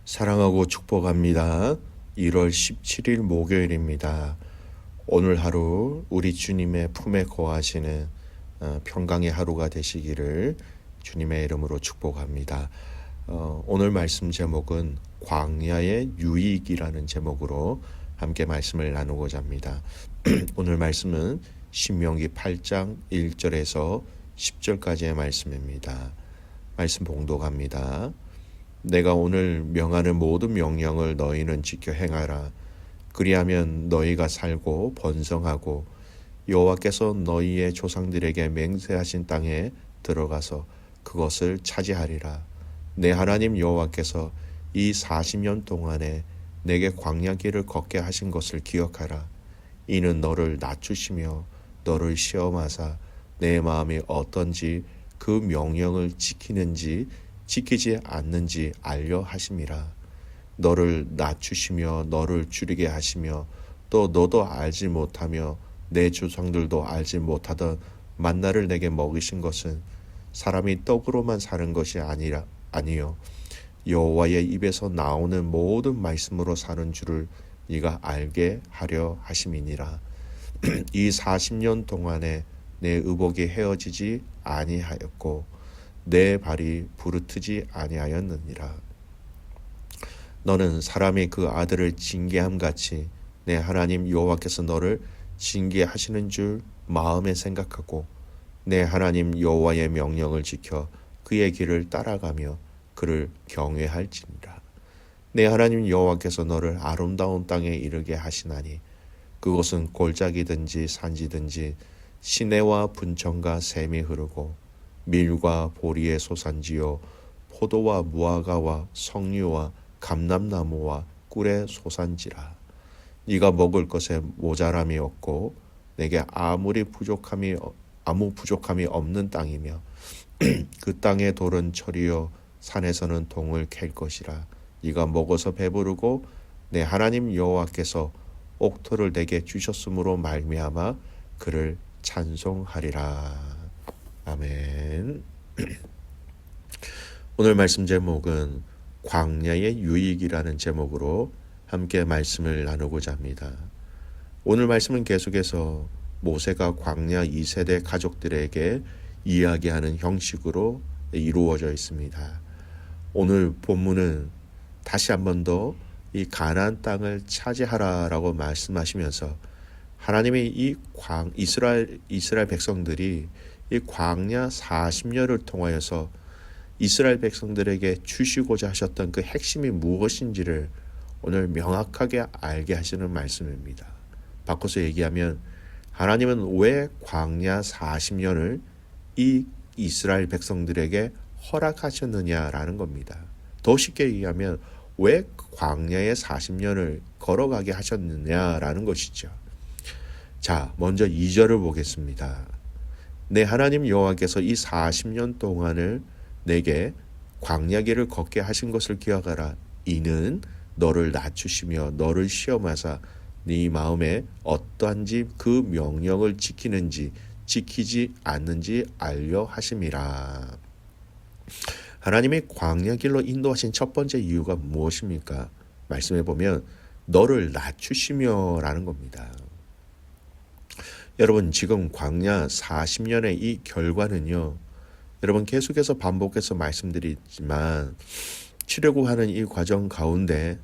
사랑하고 축복합니다. 1월 17일 목요일입니다. 오늘 하루 우리 주님의 품에 거하시는 평강의 하루가 되시기를 주님의 이름으로 축복합니다. 오늘 말씀 제목은 광야의 유익이라는 제목으로 함께 말씀을 나누고자 합니다. 오늘 말씀은 신명기 8장 1절에서 10절까지의 말씀입니다. 말씀 봉독합니다. 내가 오늘 명하는 모든 명령을 너희는 지켜 행하라. 그리하면 너희가 살고 번성하고 여호와께서 너희의 조상들에게 맹세하신 땅에 들어가서 그것을 차지하리라. 내 하나님 여호와께서 이 40년 동안에 내게 광야 길을 걷게 하신 것을 기억하라. 이는 너를 낮추시며 너를 시험하사 내 마음이 어떤지 그 명령을 지키는지 지키지 않는지 알려 하심이라. 너를 낮추시며 너를 줄이게 하시며 또 너도 알지 못하며 내 조상들도 알지 못하던 만나를 내게 먹이신 것은 사람이 떡으로만 사는 것이 아니요 여호와의 입에서 나오는 모든 말씀으로 사는 줄을 네가 알게 하려 하심이니라. 이 40년 동안에 내 의복이 헤어지지 아니하였고 내 발이 부르트지 아니하였느니라. 너는 사람이 그 아들을 징계함 같이 내 하나님 여호와께서 너를 징계하시는 줄 마음에 생각하고 내 하나님 여호와의 명령을 지켜 그의 길을 따라가며 그를 경외할지니라. 내 하나님 여호와께서 너를 아름다운 땅에 이르게 하시나니 그곳은 골짜기든지 산지든지 시내와 분천과 샘이 흐르고 밀과 보리의 소산지요 포도와 무화과와 석류와 감람나무와 꿀의 소산지라. 네가 먹을 것에 모자람이 없고 내게 아무 부족함이 없는 땅이며 그 땅의 돌은 철이요 산에서는 동을 캘 것이라. 네가 먹어서 배부르고 내 하나님 여호와께서 옥토를 내게 주셨으므로 말미암아 그를 찬송하리라. 아멘. 오늘 말씀 제목은 광야의 유익이라는 제목으로 함께 말씀을 나누고자 합니다. 오늘 말씀은 계속해서 모세가 광야 2세대 가족들에게 이야기하는 형식으로 이루어져 있습니다. 오늘 본문은 다시 한 번 더 이 가나안 땅을 차지하라라고 말씀하시면서 하나님이 이스라엘 백성들이 이 광야 40년을 통하여서 이스라엘 백성들에게 주시고자 하셨던 그 핵심이 무엇인지를 오늘 명확하게 알게 하시는 말씀입니다. 바꿔서 얘기하면 하나님은 왜 광야 40년을 이 이스라엘 백성들에게 허락하셨느냐라는 겁니다. 더 쉽게 얘기하면 왜 광야의 40년을 걸어가게 하셨느냐라는 것이죠. 자, 먼저 2절을 보겠습니다. 내 하나님 여호와께서 이 40년 동안을 내게 광야 길을 걷게 하신 것을 기억하라. 이는 너를 낮추시며 너를 시험하사 네 마음에 어떠한지 그 명령을 지키는지 지키지 않는지 알려 하심이라. 하나님이 광야 길로 인도하신 첫 번째 이유가 무엇입니까? 말씀해 보면 너를 낮추시며 라는 겁니다. 여러분, 지금 광야 40년의 이 결과는요, 여러분 계속해서 반복해서 말씀드리지만 출애굽하는 이 과정 가운데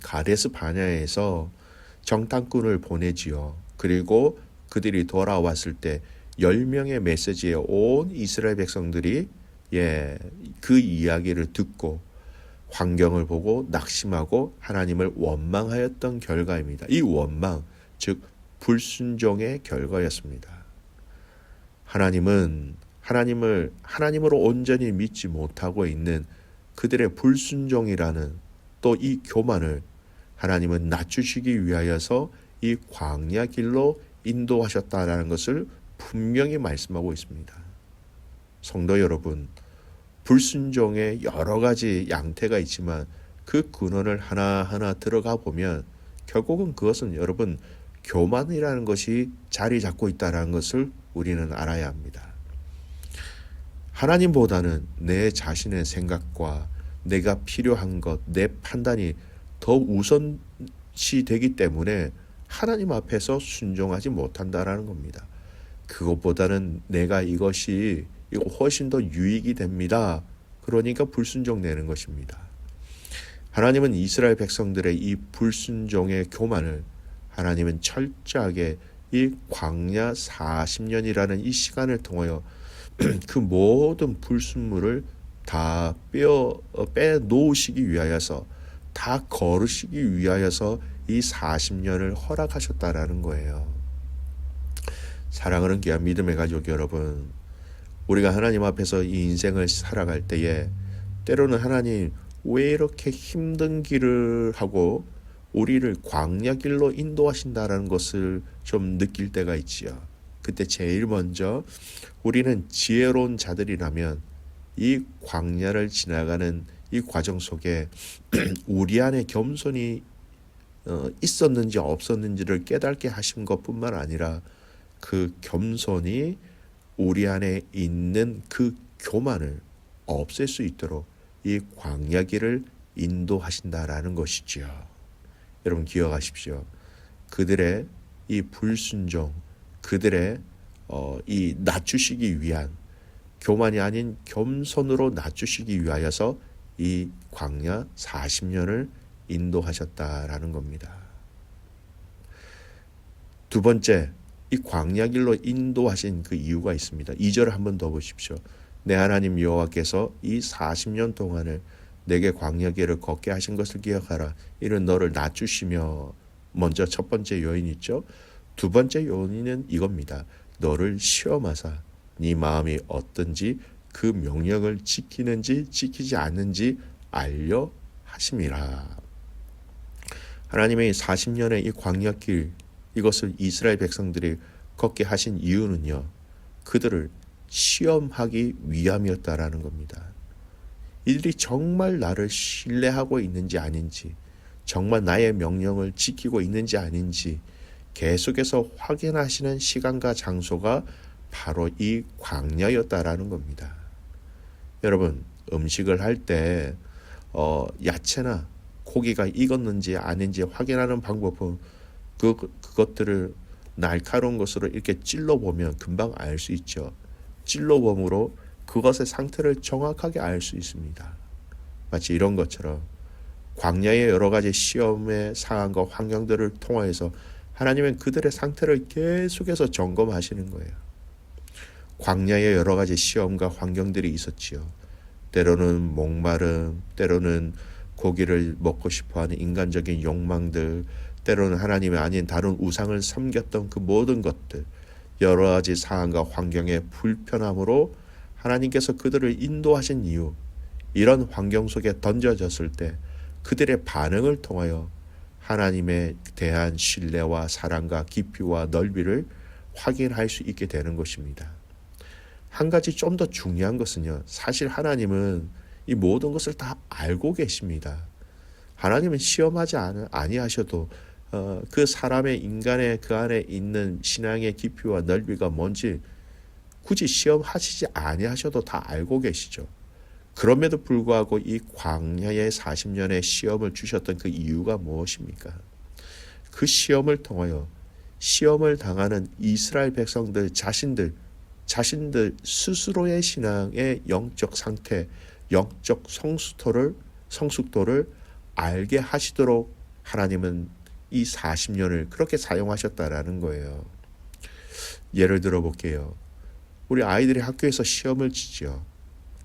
가데스 바냐에서 정탐꾼을 보내지요. 그리고 그들이 돌아왔을 때 10명의 메시지에 온 이스라엘 백성들이 그 이야기를 듣고 환경을 보고 낙심하고 하나님을 원망하였던 결과입니다. 이 원망, 즉 불순종의 결과였습니다. 하나님으로 온전히 믿지 못하고 있는 그들의 불순종이라는 또 이 교만을 하나님은 낮추시기 위하여서 이 광야 길로 인도하셨다라는 것을 분명히 말씀하고 있습니다. 성도 여러분, 불순종의 여러 가지 양태가 있지만 그 근원을 하나하나 들어가 보면 결국은 그것은 여러분 교만이라는 것이 자리 잡고 있다는 것을 우리는 알아야 합니다. 하나님보다는 내 자신의 생각과 내가 필요한 것, 내 판단이 더 우선시 되기 때문에 하나님 앞에서 순종하지 못한다라는 겁니다. 그것보다는 내가 이거 훨씬 더 유익이 됩니다. 그러니까 불순종 내는 것입니다. 하나님은 이스라엘 백성들의 이 불순종의 교만을 하나님은 철저하게 이 광야 40년이라는 이 시간을 통하여 그 모든 불순물을 다 빼놓으시기 위하여서, 다 거르시기 위하여서 이 40년을 허락하셨다라는 거예요. 사랑하는 귀한 믿음의 가족 여러분, 우리가 하나님 앞에서 이 인생을 살아갈 때에 때로는 하나님 왜 이렇게 힘든 길을 하고 우리를 광야 길로 인도하신다라는 것을 좀 느낄 때가 있지요. 그때 제일 먼저 우리는 지혜로운 자들이라면 이 광야를 지나가는 이 과정 속에 우리 안에 겸손이 있었는지 없었는지를 깨닫게 하신 것뿐만 아니라 그 겸손이 우리 안에 있는 그 교만을 없앨 수 있도록 이 광야길을 인도하신다라는 것이지요. 여러분 기억하십시오. 그들의 이 불순종, 그들의 이 낮추시기 위한, 교만이 아닌 겸손으로 낮추시기 위하여서 이 광야 40년을 인도하셨다라는 겁니다. 두 번째, 이 광야길로 인도하신 그 이유가 있습니다. 2절을 한번 더 보십시오. 내 하나님 여호와께서 이 40년 동안을 내게 광야길을 걷게 하신 것을 기억하라. 이는 너를 낮추시며, 먼저 첫 번째 요인 있죠. 두 번째 요인은 이겁니다. 너를 시험하사 네 마음이 어떤지 그 명령을 지키는지 지키지 않는지 알려 하심이라. 하나님의 40년의 이 광야길, 이것을 이스라엘 백성들이 걷게 하신 이유는요, 그들을 시험하기 위함이었다라는 겁니다. 이들이 정말 나를 신뢰하고 있는지 아닌지, 정말 나의 명령을 지키고 있는지 아닌지 계속해서 확인하시는 시간과 장소가 바로 이 광야였다라는 겁니다. 여러분, 음식을 할 때 야채나 고기가 익었는지 아닌지 확인하는 방법은 그것들을 날카로운 것으로 이렇게 찔러보면 금방 알 수 있죠. 찔러봄으로 그것의 상태를 정확하게 알 수 있습니다. 마치 이런 것처럼 광야의 여러 가지 시험의 상황과 환경들을 통하여서 하나님은 그들의 상태를 계속해서 점검하시는 거예요. 광야의 여러 가지 시험과 환경들이 있었지요. 때로는 목마름, 때로는 고기를 먹고 싶어하는 인간적인 욕망들, 때로는 하나님이 아닌 다른 우상을 섬겼던 그 모든 것들, 여러 가지 상황과 환경의 불편함으로 하나님께서 그들을 인도하신 이유, 이런 환경 속에 던져졌을 때 그들의 반응을 통하여 하나님에 대한 신뢰와 사랑과 깊이와 넓이를 확인할 수 있게 되는 것입니다. 한 가지 좀 더 중요한 것은요, 사실 하나님은 이 모든 것을 다 알고 계십니다. 하나님은 시험하지 아니하셔도 그 사람의, 인간의 그 안에 있는 신앙의 깊이와 넓이가 뭔지 굳이 시험하시지 아니하셔도 다 알고 계시죠. 그럼에도 불구하고 이 광야의 40년의 시험을 주셨던 그 이유가 무엇입니까? 그 시험을 통하여 시험을 당하는 이스라엘 백성들 자신들 스스로의 신앙의 영적 상태, 영적 성숙도를 알게 하시도록 하나님은 이 40년을 그렇게 사용하셨다라는 거예요. 예를 들어 볼게요. 우리 아이들이 학교에서 시험을 치죠.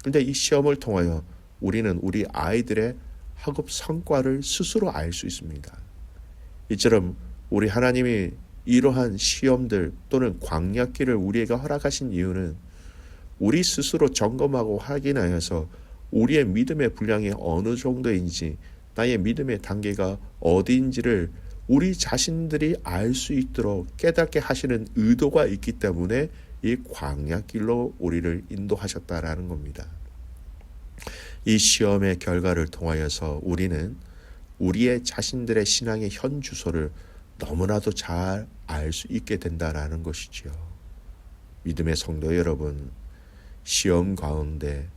근데 이 시험을 통하여 우리는 우리 아이들의 학업 성과를 스스로 알 수 있습니다. 이처럼 우리 하나님이 이러한 시험들 또는 광야길을 우리에게 허락하신 이유는 우리 스스로 점검하고 확인하여서 우리의 믿음의 분량이 어느 정도인지, 나의 믿음의 단계가 어디인지를 우리 자신들이 알 수 있도록 깨닫게 하시는 의도가 있기 때문에 이 광야길로 우리를 인도하셨다라는 겁니다. 이 시험의 결과를 통하여서 우리는 우리의 자신들의 신앙의 현 주소를 너무나도 잘 알 수 있게 된다라는 것이지요. 믿음의 성도 여러분, 시험 가운데,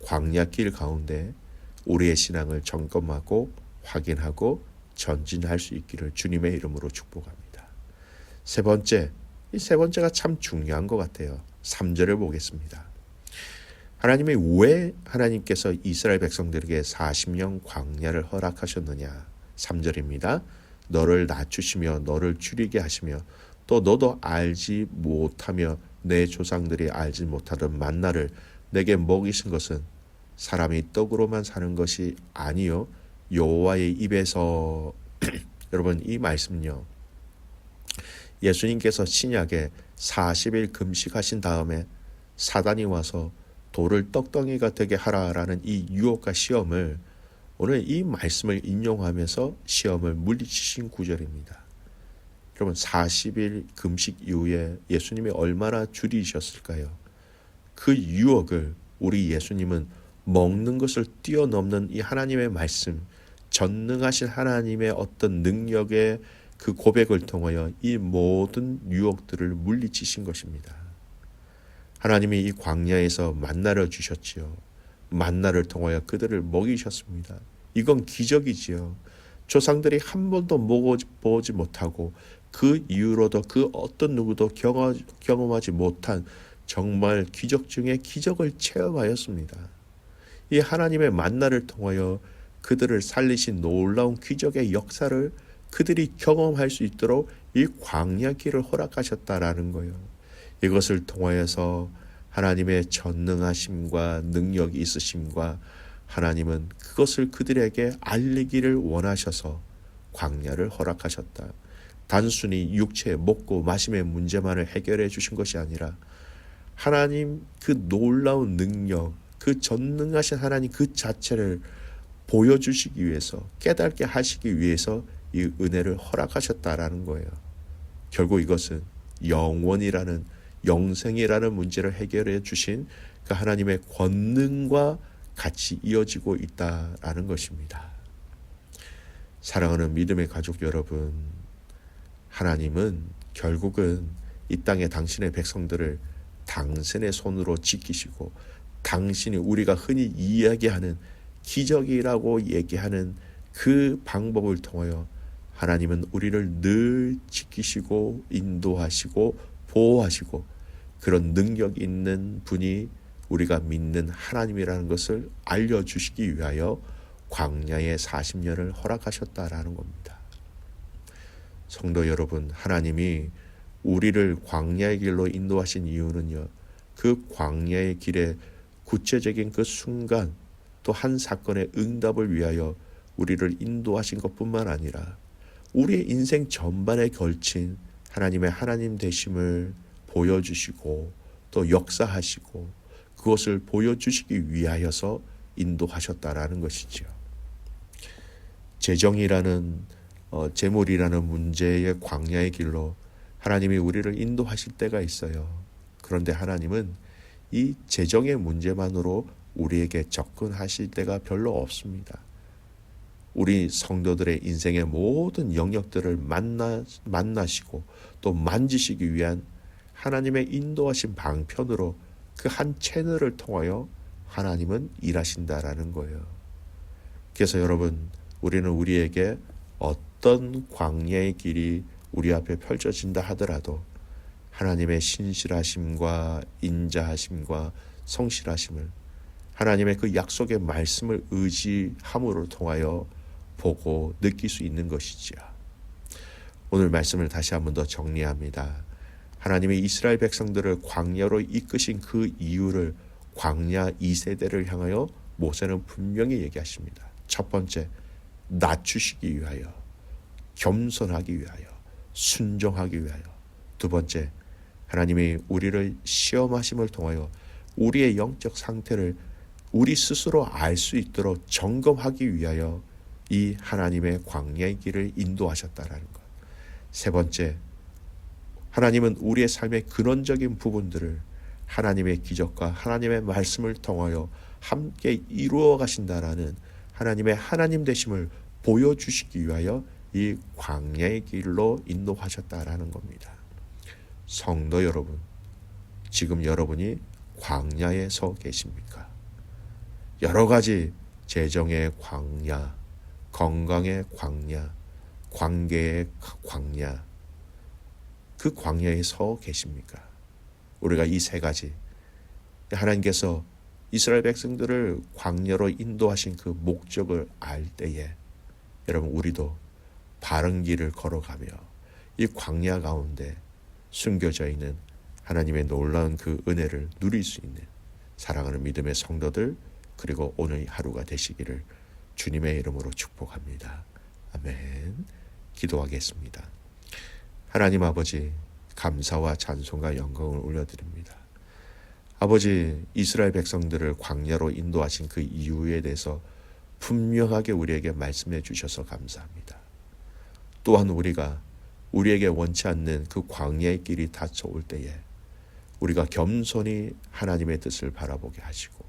광야길 가운데 우리의 신앙을 점검하고 확인하고 전진할 수 있기를 주님의 이름으로 축복합니다. 세 번째, 이 세 번째가 참 중요한 것 같아요. 3절을 보겠습니다. 하나님이 왜 하나님께서 이스라엘 백성들에게 40년 광야를 허락하셨느냐. 3절입니다. 너를 낮추시며 너를 줄이게 하시며 또 너도 알지 못하며 내 조상들이 알지 못하던 만나를 내게 먹이신 것은 사람이 떡으로만 사는 것이 아니요 여호와의 입에서 여러분 이 말씀은요. 예수님께서 신약에 40일 금식하신 다음에 사단이 와서 돌을 떡덩이가 되게 하라라는 이 유혹과 시험을 오늘 이 말씀을 인용하면서 시험을 물리치신 구절입니다. 여러분 40일 금식 이후에 예수님이 얼마나 줄이셨을까요? 그 유혹을 우리 예수님은 먹는 것을 뛰어넘는 이 하나님의 말씀, 전능하신 하나님의 어떤 능력의 그 고백을 통하여 이 모든 유혹들을 물리치신 것입니다. 하나님이 이 광야에서 만나를 주셨지요. 만나를 통하여 그들을 먹이셨습니다. 이건 기적이지요. 조상들이 한 번도 먹어보지 못하고 그 이후로도 그 어떤 누구도 경험하지 못한 정말 기적 중에 기적을 체험하였습니다. 이 하나님의 만나를 통하여 그들을 살리신 놀라운 기적의 역사를 그들이 경험할 수 있도록 이 광야 길을 허락하셨다라는 거예요. 이것을 통하여서 하나님의 전능하심과 능력이 있으심과 하나님은 그것을 그들에게 알리기를 원하셔서 광야를 허락하셨다. 단순히 육체의 먹고 마심의 문제만을 해결해 주신 것이 아니라 하나님 그 놀라운 능력, 그 전능하신 하나님 그 자체를 보여주시기 위해서 깨닫게 하시기 위해서 이 은혜를 허락하셨다라는 거예요. 결국 이것은 영원이라는 영생이라는 문제를 해결해 주신 그 하나님의 권능과 같이 이어지고 있다라는 것입니다. 사랑하는 믿음의 가족 여러분, 하나님은 결국은 이 땅에 당신의 백성들을 당신의 손으로 지키시고 당신이 우리가 흔히 이야기하는 기적이라고 얘기하는 그 방법을 통하여 하나님은 우리를 늘 지키시고 인도하시고 보호하시고 그런 능력 있는 분이 우리가 믿는 하나님이라는 것을 알려주시기 위하여 광야의 40년을 허락하셨다라는 겁니다. 성도 여러분, 하나님이 우리를 광야의 길로 인도하신 이유는요, 그 광야의 길에 구체적인 그 순간 또 한 사건의 응답을 위하여 우리를 인도하신 것뿐만 아니라 우리의 인생 전반에 걸친 하나님의 하나님 되심을 보여주시고 또 역사하시고 그것을 보여주시기 위하여서 인도하셨다라는 것이죠. 재정이라는 재물이라는 문제의 광야의 길로 하나님이 우리를 인도하실 때가 있어요. 그런데 하나님은 이 재정의 문제만으로 우리에게 접근하실 때가 별로 없습니다. 우리 성도들의 인생의 모든 영역들을 만나시고 또 만지시기 위한 하나님의 인도하신 방편으로 그 한 채널을 통하여 하나님은 일하신다라는 거예요. 그래서 여러분, 우리는 우리에게 어떤 광야의 길이 우리 앞에 펼쳐진다 하더라도 하나님의 신실하심과 인자하심과 성실하심을 하나님의 그 약속의 말씀을 의지함으로 통하여 보고 느낄 수 있는 것이지요. 오늘 말씀을 다시 한번 더 정리합니다. 하나님이 이스라엘 백성들을 광야로 이끄신 그 이유를 광야 2세대를 향하여 모세는 분명히 얘기하십니다. 첫 번째, 낮추시기 위하여, 겸손하기 위하여, 순종하기 위하여. 두 번째, 하나님이 우리를 시험하심을 통하여 우리의 영적 상태를 우리 스스로 알 수 있도록 점검하기 위하여 이 하나님의 광야의 길을 인도하셨다라는 것. 세 번째, 하나님은 우리의 삶의 근원적인 부분들을 하나님의 기적과 하나님의 말씀을 통하여 함께 이루어 가신다라는 하나님의 하나님 되심을 보여주시기 위하여 이 광야의 길로 인도하셨다라는 겁니다. 성도 여러분, 지금 여러분이 광야에 서 계십니까? 여러 가지 재정의 광야, 건강의 광야, 관계의 광야, 그 광야에 서 계십니까? 우리가 이 세 가지, 하나님께서 이스라엘 백성들을 광야로 인도하신 그 목적을 알 때에 여러분 우리도 바른 길을 걸어가며 이 광야 가운데 숨겨져 있는 하나님의 놀라운 그 은혜를 누릴 수 있는 사랑하는 믿음의 성도들, 그리고 오늘 하루가 되시기를 주님의 이름으로 축복합니다. 아멘. 기도하겠습니다. 하나님 아버지, 감사와 찬송과 영광을 올려드립니다. 아버지, 이스라엘 백성들을 광야로 인도하신 그 이유에 대해서 분명하게 우리에게 말씀해 주셔서 감사합니다. 또한 우리가 우리에게 원치 않는 그 광야의 길이 닥쳐올 때에 우리가 겸손히 하나님의 뜻을 바라보게 하시고,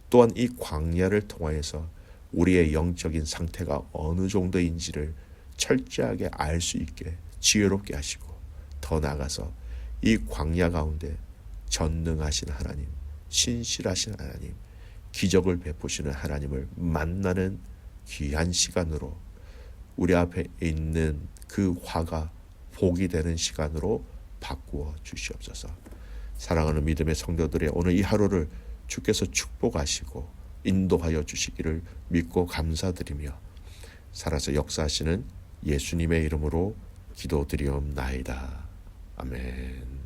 또한 이 광야를 통하여서 우리의 영적인 상태가 어느 정도인지를 철저하게 알 수 있게 지혜롭게 하시고, 더 나아가서 이 광야 가운데 전능하신 하나님, 신실하신 하나님, 기적을 베푸시는 하나님을 만나는 귀한 시간으로, 우리 앞에 있는 그 화가 복이 되는 시간으로 바꾸어 주시옵소서. 사랑하는 믿음의 성도들의 오늘 이 하루를 주께서 축복하시고 인도하여 주시기를 믿고 감사드리며 살아서 역사하시는 예수님의 이름으로 기도드리옵나이다. 아멘.